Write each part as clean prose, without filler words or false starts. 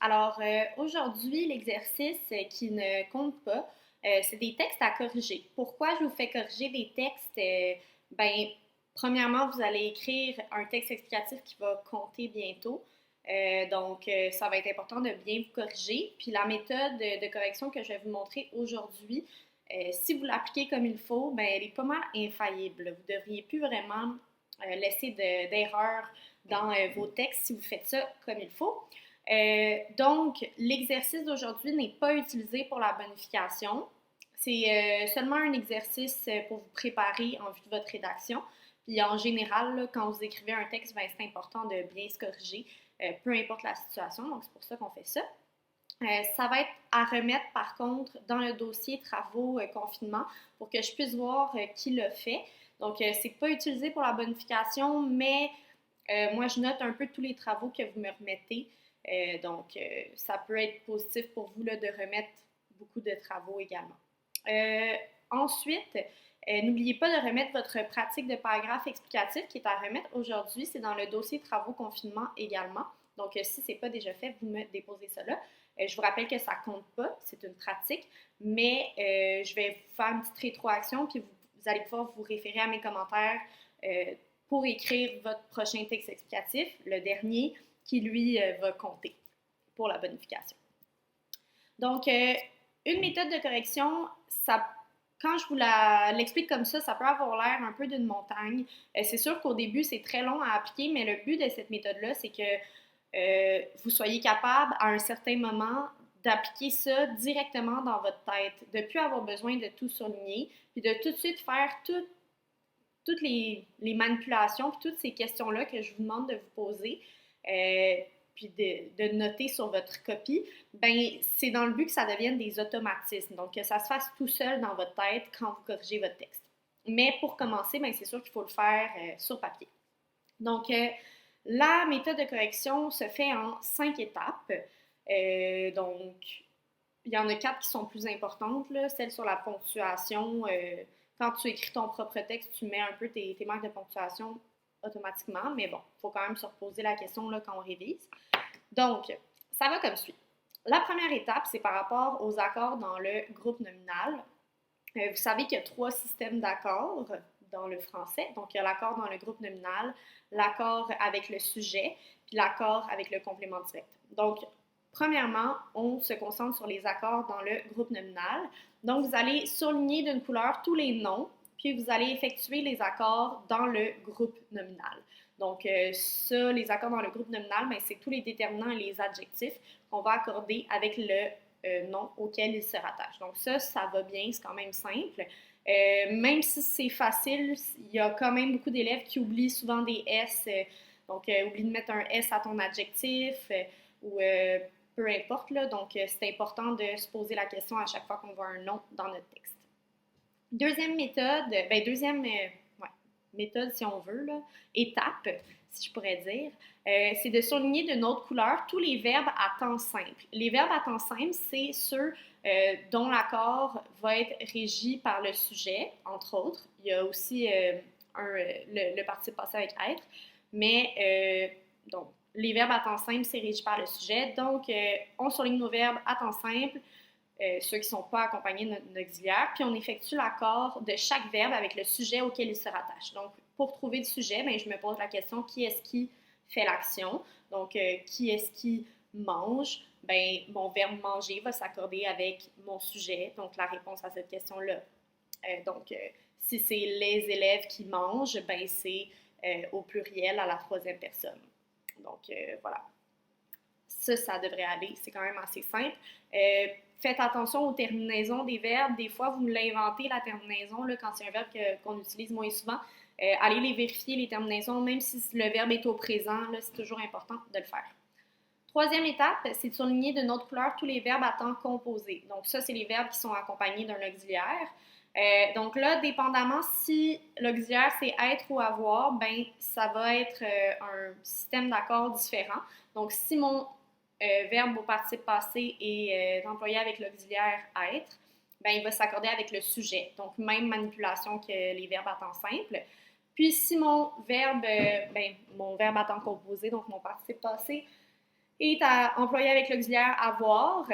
Alors, aujourd'hui, l'exercice qui ne compte pas, c'est des textes à corriger. Pourquoi je vous fais corriger des textes? Ben, premièrement, vous allez écrire un texte explicatif qui va compter bientôt. Donc, ça va être important de bien vous corriger. Puis la méthode de correction que je vais vous montrer aujourd'hui, si vous l'appliquez comme il faut, ben, elle est pas mal infaillible. Vous ne devriez plus vraiment laisser d'erreurs dans vos textes si vous faites ça comme il faut. Donc, l'exercice d'aujourd'hui n'est pas utilisé pour la bonification. C'est seulement un exercice pour vous préparer en vue de votre rédaction. Puis en général, là, quand vous écrivez un texte, ben, c'est important de bien se corriger, peu importe la situation. Donc, c'est pour ça qu'on fait ça. Ça va être à remettre par contre dans le dossier travaux confinement pour que je puisse voir qui l'a fait. Donc, c'est pas utilisé pour la bonification, mais moi, je note un peu tous les travaux que vous me remettez. Ça peut être positif pour vous là, de remettre beaucoup de travaux également. Ensuite, n'oubliez pas de remettre votre pratique de paragraphe explicatif qui est à remettre aujourd'hui. C'est dans le dossier travaux confinement également. Donc, si ce n'est pas déjà fait, vous me déposez ça là. Je vous rappelle que ça ne compte pas, c'est une pratique, mais je vais vous faire une petite rétroaction, puis vous allez pouvoir vous référer à mes commentaires pour écrire votre prochain texte explicatif, le dernier, qui lui va compter pour la bonification. Donc, une méthode de correction, quand je vous l'explique comme ça peut avoir l'air un peu d'une montagne. C'est sûr qu'au début, c'est très long à appliquer, mais le but de cette méthode-là, c'est que vous soyez capable, à un certain moment, d'appliquer ça directement dans votre tête, de ne plus avoir besoin de tout souligner, puis de tout de suite faire toutes les manipulations, puis toutes ces questions-là que je vous demande de vous poser, puis de noter sur votre copie, ben c'est dans le but que ça devienne des automatismes, donc que ça se fasse tout seul dans votre tête quand vous corrigez votre texte. Mais pour commencer, ben c'est sûr qu'il faut le faire sur papier. Donc, la méthode de correction se fait en 5 étapes. Donc, il y en a 4 qui sont plus importantes, là. Celle sur la ponctuation. Quand tu écris ton propre texte, tu mets un peu tes marques de ponctuation automatiquement, mais bon, il faut quand même se reposer la question là, quand on révise. Donc, ça va comme suit. La première étape, c'est par rapport aux accords dans le groupe nominal. Vous savez qu'il y a 3 systèmes d'accords dans le français. Donc, il y a l'accord dans le groupe nominal, l'accord avec le sujet, puis l'accord avec le complément direct. Donc, premièrement, on se concentre sur les accords dans le groupe nominal. Donc, vous allez surligner d'une couleur tous les noms, puis vous allez effectuer les accords dans le groupe nominal. Donc, les accords dans le groupe nominal, ben, c'est tous les déterminants et les adjectifs qu'on va accorder avec le nom auquel il se rattache. Donc ça va bien, c'est quand même simple. Même si c'est facile, il y a quand même beaucoup d'élèves qui oublient souvent des S. Donc, oublie de mettre un S à ton adjectif ou peu importe. Là, donc, c'est important de se poser la question à chaque fois qu'on voit un nom dans notre texte. Deuxième méthode, méthode si on veut, là, étape, si je pourrais dire, c'est de souligner d'une autre couleur tous les verbes à temps simple. Les verbes à temps simple, c'est ceux dont l'accord va être régi par le sujet, entre autres. Il y a aussi le participe passé avec être, mais donc, les verbes à temps simple, c'est régi par le sujet. Donc, on souligne nos verbes à temps simple, ceux qui ne sont pas accompagnés d'un auxiliaire, puis on effectue l'accord de chaque verbe avec le sujet auquel il se rattache. Donc, pour trouver le sujet, ben, je me pose la question qui est-ce qui fait l'action? Donc, qui est-ce qui mange? Ben, mon verbe manger va s'accorder avec mon sujet, donc la réponse à cette question-là. Si c'est les élèves qui mangent, ben, c'est au pluriel à la troisième personne. Donc, voilà. Ça devrait aller. C'est quand même assez simple. Faites attention aux terminaisons des verbes. Des fois, vous l'inventez, la terminaison, là, quand c'est un verbe qu'on utilise moins souvent. Allez les vérifier, les terminaisons, même si le verbe est au présent, là, c'est toujours important de le faire. Troisième étape, c'est de souligner d'une autre couleur tous les verbes à temps composé. Donc ça, c'est les verbes qui sont accompagnés d'un auxiliaire. Donc là, dépendamment si l'auxiliaire c'est être ou avoir, ben ça va être un système d'accord différent. Donc si mon verbe au participe passé est employé avec l'auxiliaire être, ben il va s'accorder avec le sujet. Donc même manipulation que les verbes à temps simple. Puis si mon verbe à temps composé, donc mon participe passé, et ta employé avec l'auxiliaire avoir,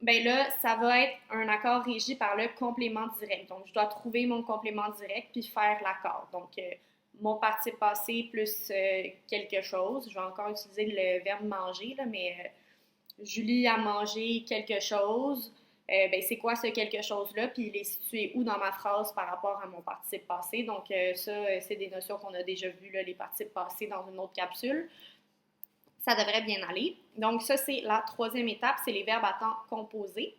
ben là, ça va être un accord régi par le complément direct. Donc, je dois trouver mon complément direct puis faire l'accord. Donc, mon participe passé plus quelque chose. Je vais encore utiliser le verbe manger, là, mais Julie a mangé quelque chose. Ben, c'est quoi ce quelque chose-là? Puis il est situé où dans ma phrase par rapport à mon participe passé? Donc, ça, c'est des notions qu'on a déjà vues, là, les participes passés dans une autre capsule. Ça devrait bien aller. Donc, ça, c'est la troisième étape, c'est les verbes à temps composé.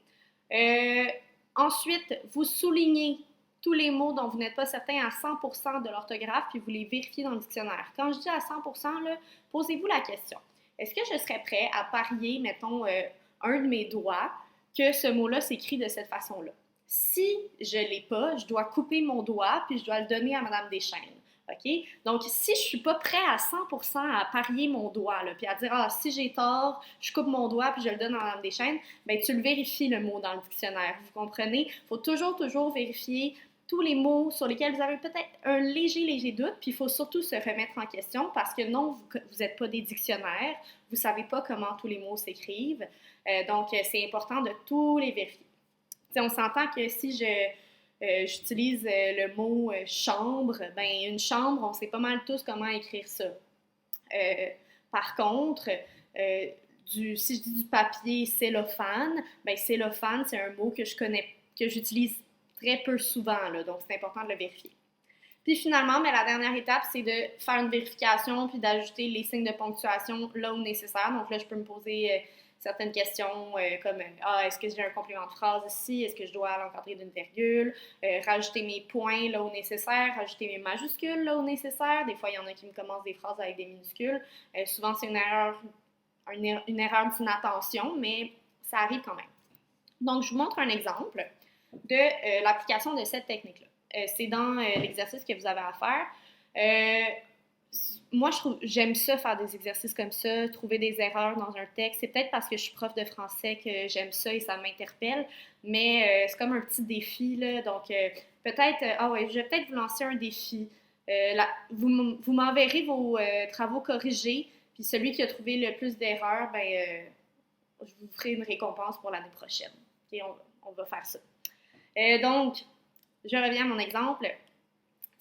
Ensuite, vous soulignez tous les mots dont vous n'êtes pas certain à 100% de l'orthographe, puis vous les vérifiez dans le dictionnaire. Quand je dis à 100%, là, posez-vous la question. Est-ce que je serais prêt à parier, mettons, un de mes doigts, que ce mot-là s'écrit de cette façon-là? Si je ne l'ai pas, je dois couper mon doigt, puis je dois le donner à Mme Deschaines. OK? Donc, si je ne suis pas prêt à 100% à parier mon doigt, là, puis à dire, ah, si j'ai tort, je coupe mon doigt puis je le donne à Mme Deschaines, bien, tu le vérifies, le mot dans le dictionnaire. Vous comprenez? Il faut toujours vérifier tous les mots sur lesquels vous avez peut-être un léger doute, puis il faut surtout se remettre en question parce que non, vous n'êtes pas des dictionnaires, vous ne savez pas comment tous les mots s'écrivent. Donc, c'est important de tous les vérifier. T'sais, on s'entend que si j'utilise le mot chambre, ben une chambre, on sait pas mal tous comment écrire ça. Par contre, si je dis du papier cellophane, ben cellophane, c'est un mot que j'utilise très peu souvent, là, donc c'est important de le vérifier. Puis finalement, ben, la dernière étape, c'est de faire une vérification puis d'ajouter les signes de ponctuation là où nécessaire. Donc là, je peux me poser certaines questions comme est-ce que j'ai un complément de phrase ici? Est-ce que je dois l'encadrer d'une virgule? Rajouter mes points là où nécessaire, rajouter mes majuscules là où nécessaire. Des fois, il y en a qui me commencent des phrases avec des minuscules. Souvent, c'est une erreur d'inattention, mais ça arrive quand même. Donc, je vous montre un exemple de l'application de cette technique-là. C'est dans l'exercice que vous avez à faire. Moi, j'aime ça, faire des exercices comme ça, trouver des erreurs dans un texte. C'est peut-être parce que je suis prof de français que j'aime ça et ça m'interpelle, mais c'est comme un petit défi, là. Donc, peut-être, je vais peut-être vous lancer un défi. Vous m'enverrez vos travaux corrigés, puis celui qui a trouvé le plus d'erreurs, ben, je vous ferai une récompense pour l'année prochaine. Okay, on va faire ça. Donc, je reviens à mon exemple.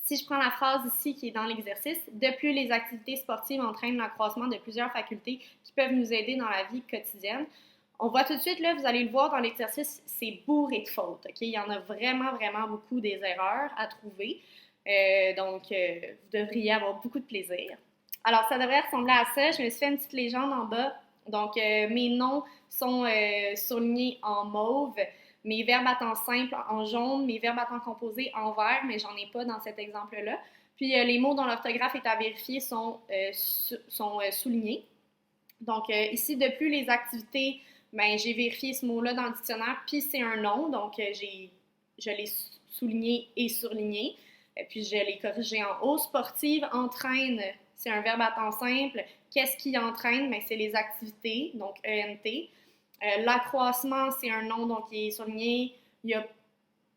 Si je prends la phrase ici qui est dans l'exercice, de plus les activités sportives entraînent l'accroissement de plusieurs facultés qui peuvent nous aider dans la vie quotidienne. On voit tout de suite, là, vous allez le voir dans l'exercice, c'est bourré de fautes. Okay? Il y en a vraiment beaucoup des erreurs à trouver. Donc, vous devriez avoir beaucoup de plaisir. Alors, ça devrait ressembler à ça. Je me suis fait une petite légende en bas. Donc, mes noms sont soulignés en mauve. Mes verbes à temps simple en jaune, mes verbes à temps composé en vert, mais j'en ai pas dans cet exemple-là. Puis les mots dont l'orthographe est à vérifier sont soulignés. Donc ici, de plus les activités, ben, j'ai vérifié ce mot-là dans le dictionnaire, puis c'est un nom, donc je l'ai souligné et surligné. Puis je l'ai corrigé en haut. Sportive, entraîne, c'est un verbe à temps simple. Qu'est-ce qui entraîne? Ben, c'est les activités, donc ENT. L'accroissement, c'est un nom donc qui est souligné. Il n'y a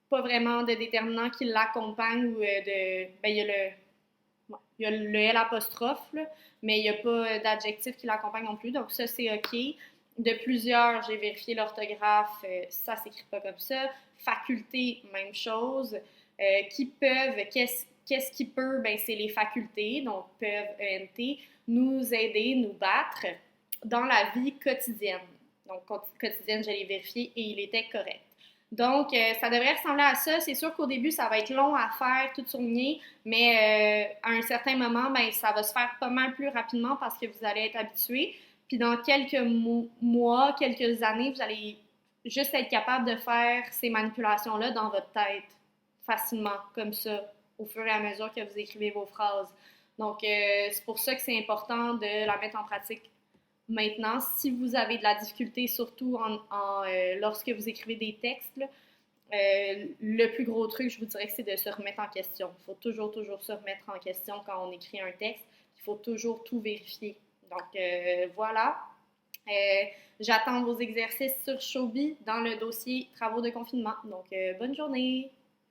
pas vraiment de déterminant qui l'accompagne ou il y a le L apostrophe, là, mais il n'y a pas d'adjectif qui l'accompagne non plus. Donc ça, c'est OK. De plusieurs, j'ai vérifié l'orthographe, ça ne s'écrit pas comme ça. Faculté, même chose. Qui peuvent, qu'est-ce qui peut? Ben, c'est les facultés, donc peuvent, ENT, nous aider, nous battre dans la vie quotidienne. Donc, quotidienne, je l'ai vérifié et il était correct. Donc, ça devrait ressembler à ça. C'est sûr qu'au début, ça va être long à faire, tout souligné, mais à un certain moment, ben, ça va se faire pas mal plus rapidement parce que vous allez être habitué. Puis dans quelques mois, quelques années, vous allez juste être capable de faire ces manipulations-là dans votre tête facilement, comme ça, au fur et à mesure que vous écrivez vos phrases. Donc, c'est pour ça que c'est important de la mettre en pratique maintenant. Si vous avez de la difficulté, surtout lorsque vous écrivez des textes, là, le plus gros truc, je vous dirais que c'est de se remettre en question. Il faut toujours se remettre en question quand on écrit un texte. Il faut toujours tout vérifier. Donc, voilà. J'attends vos exercices sur Showbie dans le dossier travaux de confinement. Donc, bonne journée!